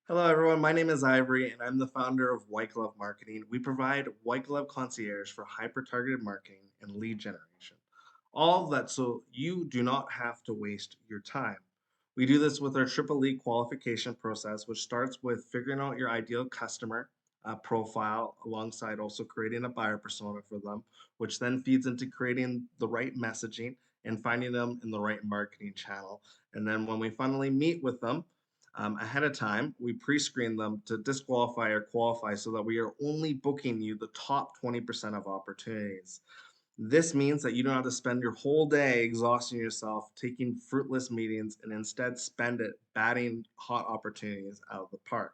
Hello, everyone. My name is Ivory, and I'm the founder of White Glove Marketing. We provide white glove concierge for hyper targeted marketing and lead generation. All of that so you do not have to waste your time. We do this with our Triple E qualification process, which starts with figuring out your ideal customer profile alongside also creating a buyer persona for them, which then feeds into creating the right messaging and finding them in the right marketing channel. And then when we finally meet with them, ahead of time, we pre-screen them to disqualify or qualify so that we are only booking you the top 20% of opportunities. This means that you don't have to spend your whole day exhausting yourself taking fruitless meetings and instead spend it batting hot opportunities out of the park.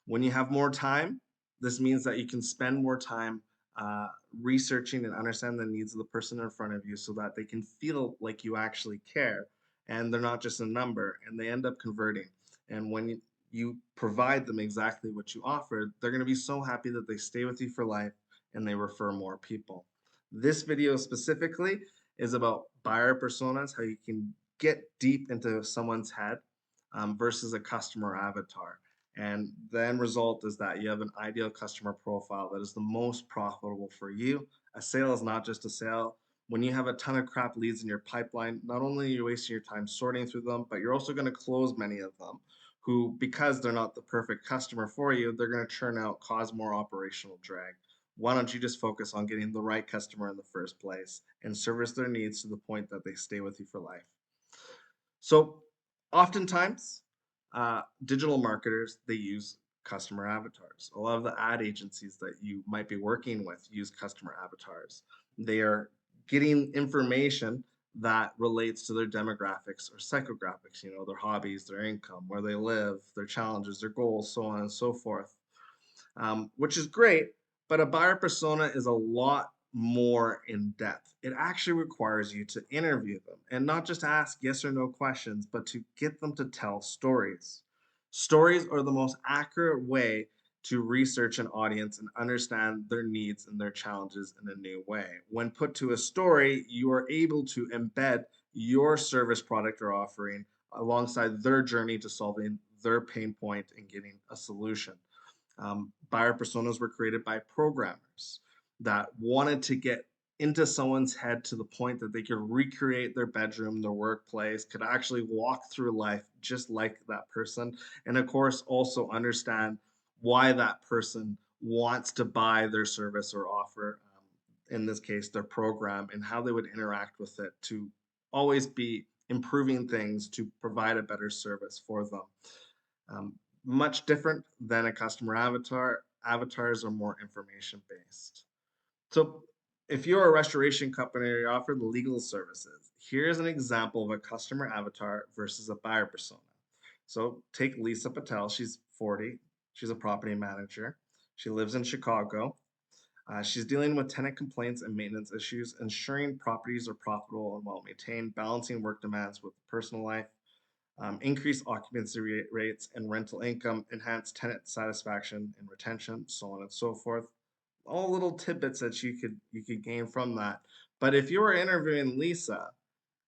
When you have more time, this means that you can spend more time uh, researching and understanding the needs of the person in front of you so that they can feel like you actually care and they're not just a number and they end up converting. And when you provide them exactly what you offered, they're going to be so happy that they stay with you for life and they refer more people. This video specifically is about buyer personas, how you can get deep into someone's head versus a customer avatar. And the end result is that you have an ideal customer profile that is the most profitable for you. A sale is not just a sale. When you have a ton of crap leads in your pipeline, not only are you wasting your time sorting through them, but you're also going to close many of them who, because they're not the perfect customer for you, they're going to churn out, cause more operational drag. Why don't you just focus on getting the right customer in the first place and service their needs to the point that they stay with you for life? So oftentimes, digital marketers, they use customer avatars. A lot of the ad agencies that you might be working with use customer avatars. They are getting information that relates to their demographics or psychographics, their hobbies, their income, where they live, their challenges, their goals, so on and so forth, which is great. But a buyer persona is a lot more in depth. It actually requires you to interview them and not just ask yes or no questions, but to get them to tell stories. Stories are the most accurate way to research an audience and understand their needs and their challenges in a new way. When put to a story, you are able to embed your service, product, or offering alongside their journey to solving their pain point and getting a solution. Buyer personas were created by programmers that wanted to get into someone's head to the point that they could recreate their bedroom, their workplace, could actually walk through life just like that person. And of course, also understand why that person wants to buy their service or offer, in this case, their program, and how they would interact with it to always be improving things to provide a better service for them. Um, Much different than a customer avatar. Avatars are more information based. So, if you're a restoration company or you offer legal services, here's an example of a customer avatar versus a buyer persona. So, take Lisa Patel. She's 40. She's a property manager. She lives in Chicago. She's dealing with tenant complaints and maintenance issues, ensuring properties are profitable and well maintained, balancing work demands with personal life, increase occupancy rates and rental income, enhance tenant satisfaction and retention, so on and so forth. All little tidbits that you could gain from that. But if you were interviewing Lisa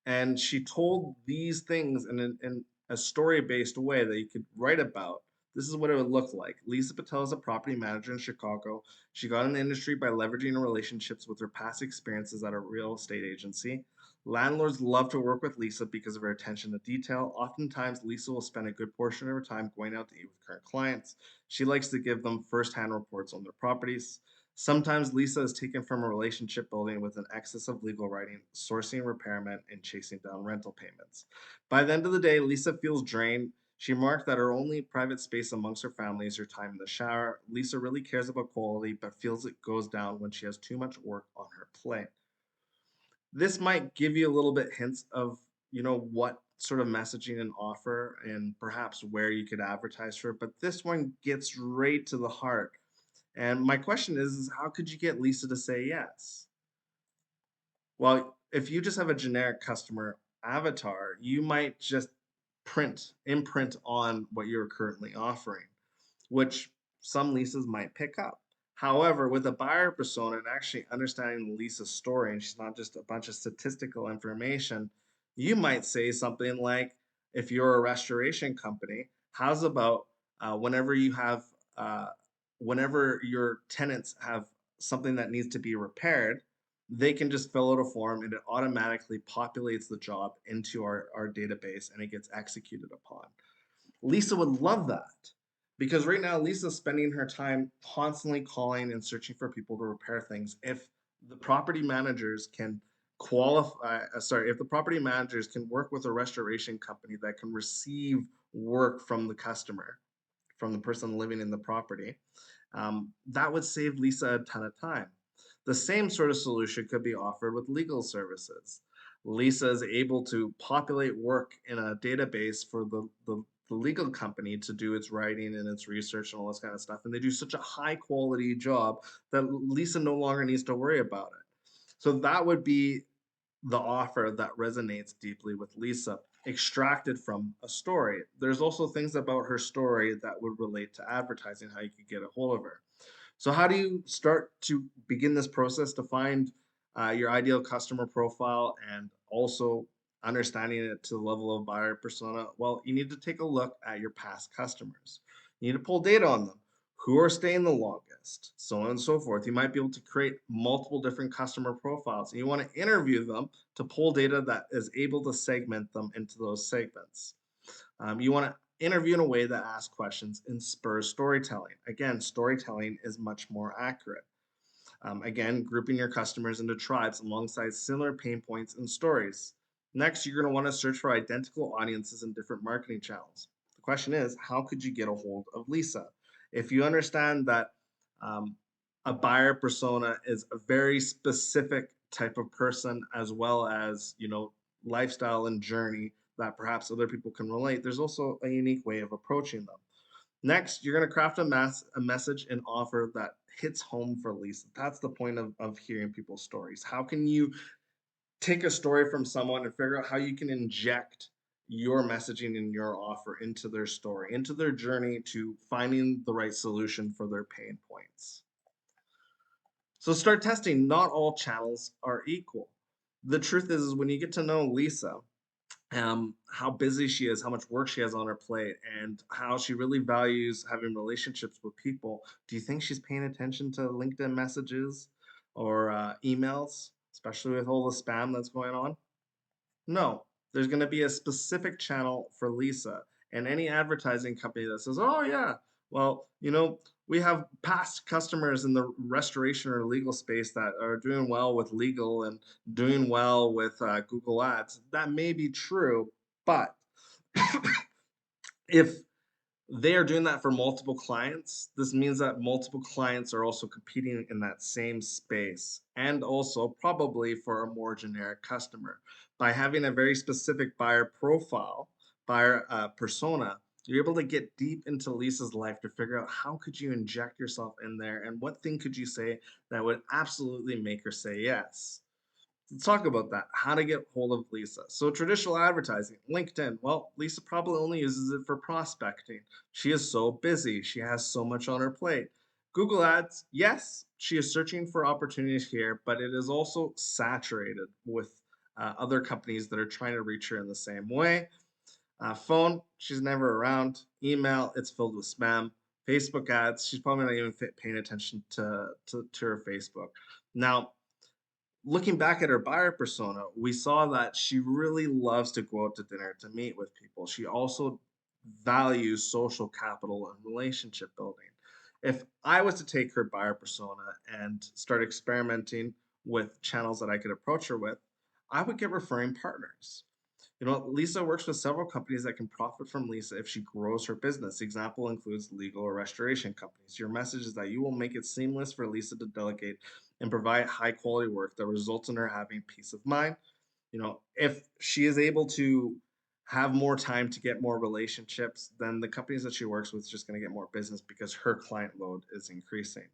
and she told these things in a story-based way that you could write about, this is what it would look like. Lisa Patel is a property manager in Chicago. She got in the industry by leveraging her relationships with her past experiences at a real estate agency. Landlords love to work with Lisa because of her attention to detail. Oftentimes, Lisa will spend a good portion of her time going out to eat with current clients. She likes to give them firsthand reports on their properties. Sometimes Lisa is taken from a relationship building with an excess of legal writing, sourcing repairment, and chasing down rental payments. By the end of the day, Lisa feels drained. She remarked that her only private space amongst her family is her time in the shower. Lisa really cares about quality, but feels it goes down when she has too much work on her plate. This might give you a little bit hints of, what sort of messaging and offer and perhaps where you could advertise for it, but this one gets right to the heart. And my question is how could you get Lisa to say yes? Well, if you just have a generic customer avatar, you might just imprint on what you're currently offering, which some Lisas might pick up. However, with a buyer persona and actually understanding Lisa's story, and she's not just a bunch of statistical information, you might say something like, if you're a restoration company, how's about Whenever you have, uh, whenever your tenants have something that needs to be repaired, they can just fill out a form and it automatically populates the job into our database and it gets executed upon. Lisa would love that because right now Lisa's spending her time constantly calling and searching for people to repair things. If the property managers can if the property managers can work with a restoration company that can receive work from the customer, from the person living in the property, that would save Lisa a ton of time. The same sort of solution could be offered with legal services. Lisa is able to populate work in a database for the legal company to do its writing and its research and all this kind of stuff. And they do such a high quality job that Lisa no longer needs to worry about it. So that would be the offer that resonates deeply with Lisa, extracted from a story. There's also things about her story that would relate to advertising, how you could get a hold of her. So, how do you start to begin this process to find your ideal customer profile and also understanding it to the level of buyer persona? Well, you need to take a look at your past customers. You need to pull data on them. Who are staying the longest, so on and so forth. You might be able to create multiple different customer profiles, and you want to interview them to pull data that is able to segment them into those segments. You want to interview in a way that asks questions and spurs storytelling. Again, storytelling is much more accurate. Again, grouping your customers into tribes alongside similar pain points and stories. Next, you're going to want to search for identical audiences in different marketing channels. The question is, how could you get a hold of Lisa? If you understand that um, a buyer persona is a very specific type of person, as well as lifestyle and journey that perhaps other people can relate, there's also a unique way of approaching them. Next, you're going to craft a message and offer that hits home for Lisa. That's the point of hearing people's stories. How can you take a story from someone and figure out how you can inject your messaging and your offer into their story, into their journey to finding the right solution for their pain points? So start testing. Not all channels are equal. The truth is when you get to know Lisa, how busy she is, how much work she has on her plate, and how she really values having relationships with people. Do you think she's paying attention to LinkedIn messages or emails, especially with all the spam that's going on? No, there's going to be a specific channel for Lisa. And any advertising company that says, oh, yeah, well, we have past customers in the restoration or legal space that are doing well with legal and doing well with Google Ads. That may be true, but if they are doing that for multiple clients, this means that multiple clients are also competing in that same space and also probably for a more generic customer. By having a very specific buyer profile, buyer persona, you're able to get deep into Lisa's life to figure out how could you inject yourself in there and what thing could you say that would absolutely make her say yes. Let's talk about that. How to get hold of Lisa. So, traditional advertising, LinkedIn. Well, Lisa probably only uses it for prospecting. She is so busy, she has so much on her plate. Google Ads, yes, she is searching for opportunities here, but it is also saturated with other companies that are trying to reach her in the same way. Phone, she's never around. Email, it's filled with spam. Facebook ads, she's probably not even paying attention to her Facebook. Now, looking back at her buyer persona, we saw that she really loves to go out to dinner to meet with people. She also values social capital and relationship building. If I was to take her buyer persona and start experimenting with channels that I could approach her with, I would get referring partners. Lisa works with several companies that can profit from Lisa if she grows her business. Example includes legal or restoration companies. Your message is that you will make it seamless for Lisa to delegate and provide high quality work that results in her having peace of mind. If she is able to have more time to get more relationships, then the companies that she works with is just going to get more business because her client load is increasing.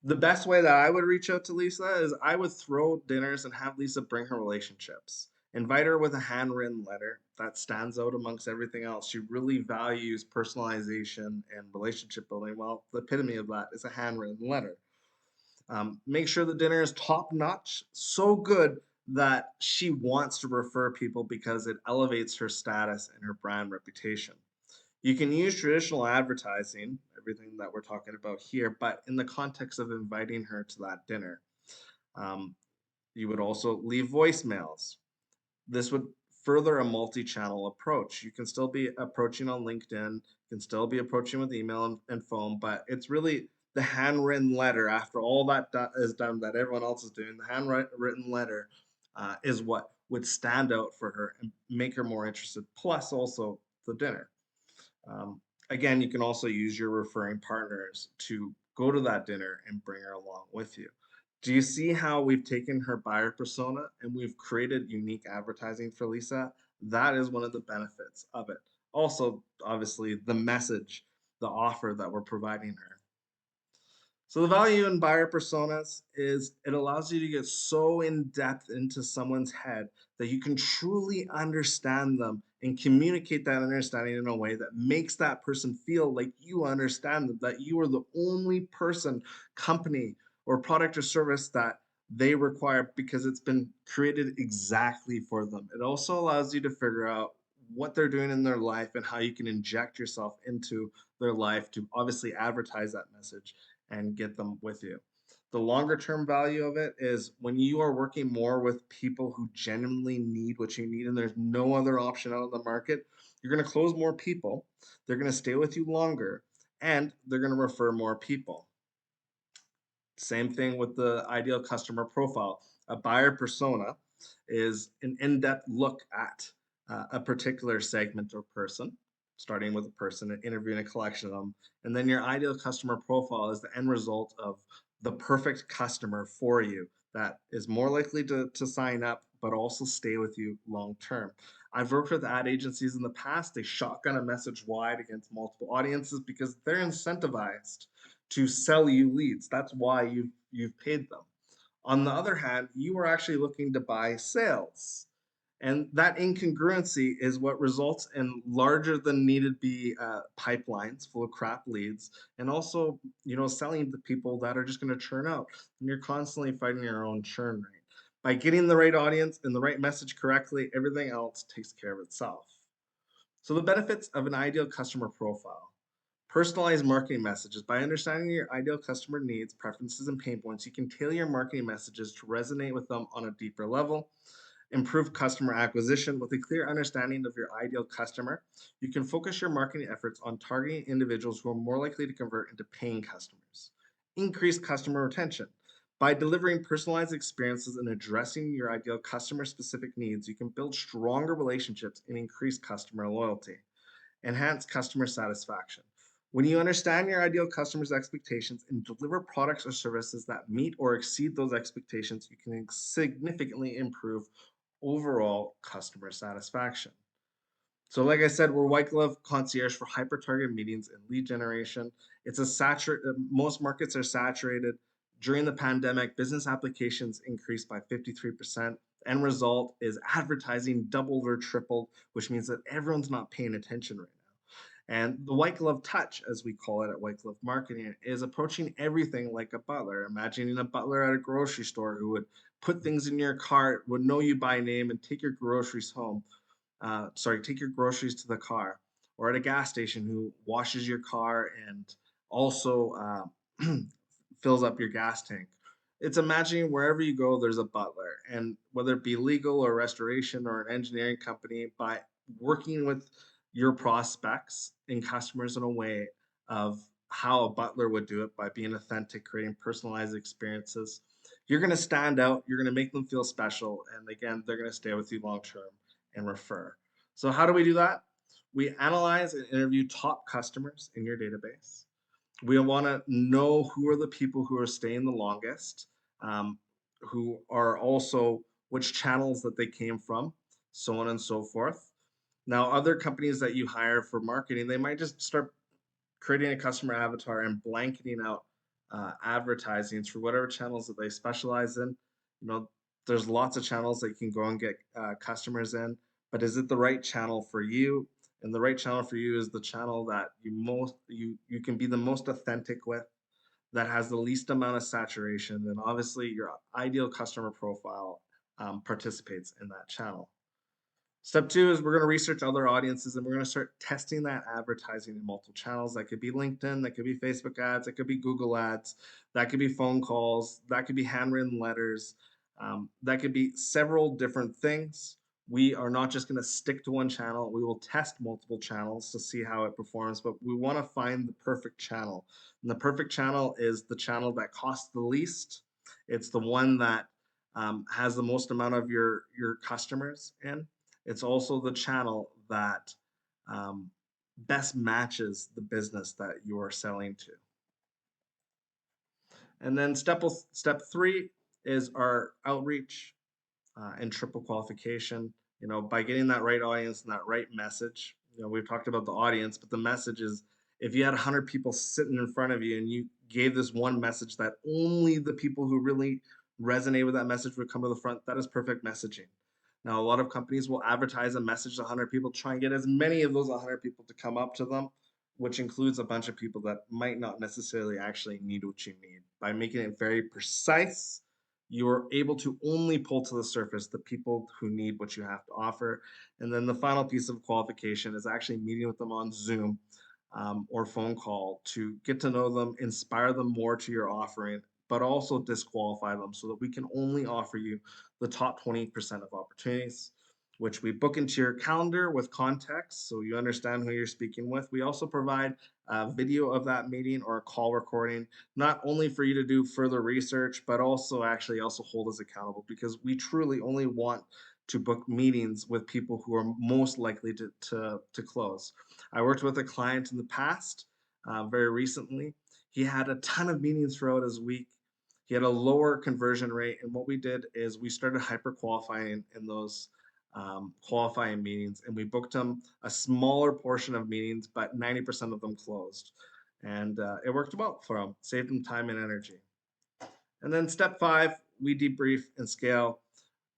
The best way that I would reach out to Lisa is I would throw dinners and have Lisa bring her relationships. Invite her with a handwritten letter that stands out amongst everything else. She really values personalization and relationship building. Well, the epitome of that is a handwritten letter. Make sure the dinner is top notch, so good that she wants to refer people because it elevates her status and her brand reputation. You can use traditional advertising, everything that we're talking about here, but in the context of inviting her to that dinner. Um, you would also leave voicemails. This would further a multi-channel approach. You can still be approaching on LinkedIn, you can still be approaching with email and phone, but it's really the handwritten letter after all that is done that everyone else is doing. The handwritten letter is what would stand out for her and make her more interested. Plus, also the dinner. Um, Again, you can also use your referring partners to go to that dinner and bring her along with you. Do you see how we've taken her buyer persona and we've created unique advertising for Lisa? That is one of the benefits of it. Also, obviously, the message, the offer that we're providing her. So the value in buyer personas is it allows you to get so in depth into someone's head that you can truly understand them and communicate that understanding in a way that makes that person feel like you understand them, that you are the only person, company, or product or service that they require because it's been created exactly for them. It also allows you to figure out what they're doing in their life and how you can inject yourself into their life to obviously advertise that message and get them with you. The longer term value of it is when you are working more with people who genuinely need what you need and there's no other option out in the market, you're going to close more people, they're going to stay with you longer, and they're going to refer more people. Same thing with the ideal customer profile. A buyer persona is an in depth look at a particular segment or person, starting with a person and interviewing a collection of them. And then your ideal customer profile is the end result of the perfect customer for you that is more likely to sign up, but also stay with you long term. I've worked with ad agencies in the past. They shotgun a message wide against multiple audiences because they're incentivized to sell you leads. That's why you've paid them. On the other hand, you are actually looking to buy sales. And that incongruency is what results in larger than needed be pipelines full of crap leads, and also, selling to people that are just going to churn out. And you're constantly fighting your own churn rate. By getting the right audience and the right message correctly, everything else takes care of itself. So the benefits of an ideal customer profile. Personalized marketing messages. By understanding your ideal customer needs, preferences, and pain points, you can tailor your marketing messages to resonate with them on a deeper level. Improve customer acquisition. With a clear understanding of your ideal customer, you can focus your marketing efforts on targeting individuals who are more likely to convert into paying customers. Increase customer retention. By delivering personalized experiences and addressing your ideal customer specific needs, you can build stronger relationships and increase customer loyalty. Enhance customer satisfaction. When you understand your ideal customer's expectations and deliver products or services that meet or exceed those expectations, you can significantly improve overall customer satisfaction. So, like I said, we're white glove concierge for hyper targeted meetings and lead generation. It's a saturated, most markets are saturated. During the pandemic, business applications increased by 53%. End result is advertising doubled or tripled, which means that everyone's not paying attention right now. And the white glove touch, as we call it at white glove marketing, is approaching everything like a butler. Imagining a butler at a grocery store who would put things in your cart, would know you by name, and take your groceries home. Take your groceries to the car, or at a gas station who washes your car and also fills up your gas tank. It's imagining wherever you go, there's a butler, and whether it be legal or restoration or an engineering company, by working with your prospects and customers in a way of how a butler would do it by being authentic, creating personalized experiences, you're going to stand out, you're going to make them feel special, and again, they're going to stay with you long term and refer. So, how do we do that? We analyze and interview top customers in your database. We want to know who are the people who are staying the longest, um, who are also which channels that they came from, so on and so forth. Now, other companies that you hire for marketing, they might just start creating a customer avatar and blanketing out advertising through whatever channels that they specialize in. You know, there's lots of channels that you can go and get customers in, but is it the right channel for you? And the right channel for you is the channel that you can be the most authentic with, that has the least amount of saturation, then obviously your ideal customer profile participates in that channel. Step two is we're going to research other audiences and we're going to start testing that advertising in multiple channels. That could be LinkedIn, that could be Facebook ads, that could be Google ads, that could be phone calls, that could be handwritten letters, that could be several different things. We are not just going to stick to one channel. We will test multiple channels to see how it performs, but we want to find the perfect channel. And the perfect channel is the channel that costs the least. It's the one that has the most amount of your customers in. It's also the channel that um, best matches the business that you are selling to. And then step three is our outreach and triple qualification. By getting that right audience and that right message. We've talked about the audience, but the message is if you had 100 people sitting in front of you and you gave this one message that only the people who really resonate with that message would come to the front, that is perfect messaging. Now, a lot of companies will advertise a message to 100 people, try and get as many of those 100 people to come up to them, which includes a bunch of people that might not necessarily actually need what you need. By making it very precise, you're able to only pull to the surface the people who need what you have to offer. And then the final piece of qualification is actually meeting with them on Zoom or phone call to get to know them, inspire them more to your offering, but also disqualify them so that we can only offer you the top 20% of opportunities, which we book into your calendar with context so you understand who you're speaking with. We also provide a video of that meeting or a call recording, not only for you to do further research, but also hold us accountable because we truly only want to book meetings with people who are most likely to close. I worked with a client in the past, very recently. He had a ton of meetings throughout his week. He had a lower conversion rate, and what we did is we started hyper qualifying in those qualifying meetings, and we booked him a smaller portion of meetings, but 90% of them closed, and it worked well for him, saved him time and energy. And then step five, we debrief and scale.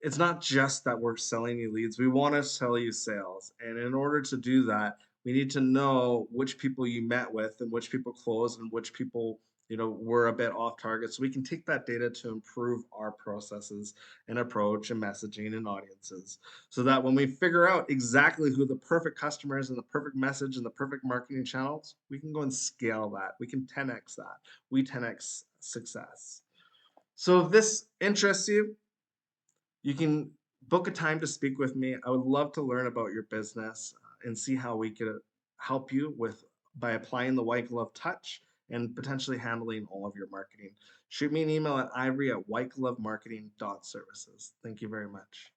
It's not just that we're selling you leads. We want to sell you sales. And in order to do that, we need to know which people you met with and which people closed and which people, were a bit off target. So we can take that data to improve our processes and approach and messaging and audiences. So that when we figure out exactly who the perfect customer is and the perfect message and the perfect marketing channels, we can go and scale that. We can 10x that. We 10x success. So if this interests you, you can book a time to speak with me. I would love to learn about your business and see how we could help you with by applying the white glove touch and potentially handling all of your marketing. Shoot me an email at ivory@whiteglovemarketing.services. Thank you very much.